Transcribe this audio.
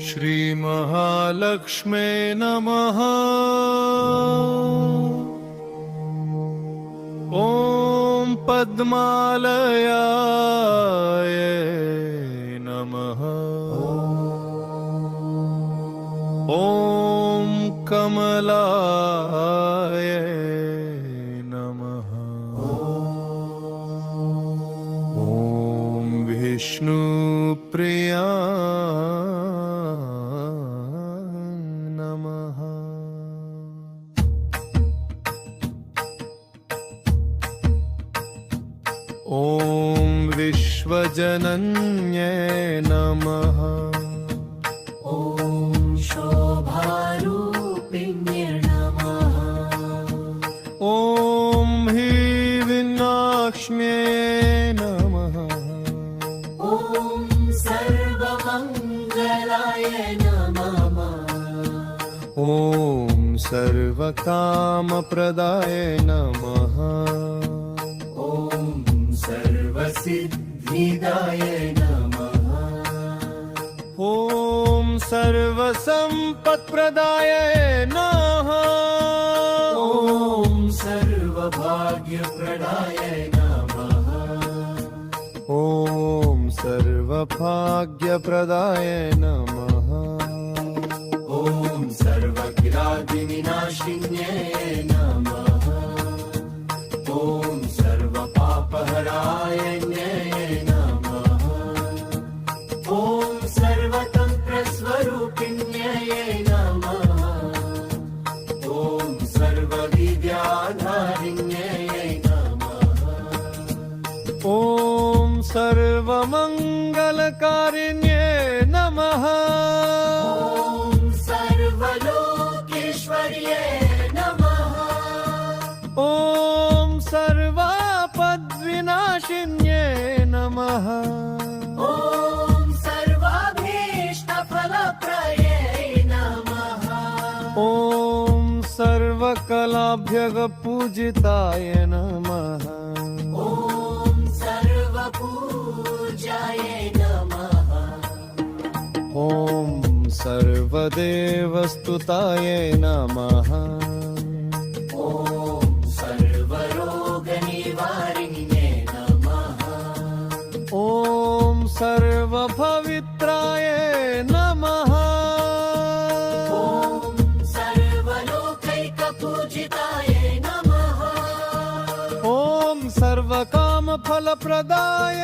श्री महालक्ष्मे नमः। ॐ पद्मालयाय नमः। ॐ कमलाय नमः। ॐ विष्णुप्रिया नमः। ॐ विश्वजनन्ये नमः। ॐ शोभारूपिण्ये नमः। ॐ ह्रीविनाक्ष्म्ये नमः। ॐ सर्वमङ्गलाय नमः। ॐ सर्वकामप्रदाय नमः। ॐ सर्वसिद्धिदाय नमः। ॐ सर्वसम्पत्प्रदाय नमः। ॐ सर्वभाग्यप्रदाय नमः। ॐ सर्वभाग्यप्रदाय नमः। ॐ सर्वग्रादिविनाशिन्ये नमः। ॐ सर्वपापहराय नमः। ॐ सर्वतन्त्रस्वरूपिण्यै नमः। ॐ सर्वविद्याधारिण्यै नमः। ॐ सर्वमङ्गलकारिण्ये नमः। ॐ सर्वलोकेश्वर्ये नमः। ॐ सर्वापद्विनाशिन्ये नमः। ॐ सर्वाभीष्टफलप्रये नमः। ॐ सर्वकलाभ्यगपूजिताय नमः। ॐ सर्वपूजाय नमः। ॐ सर्वदेवस्तुताय नमः। ॐ सर्वरोगनिवारिण्ये नमः। ॐ सर्वपवित्राय नमः। ॐ सर्वलोकैकपूजिताय नमः। ॐ सर्वकामफलप्रदाय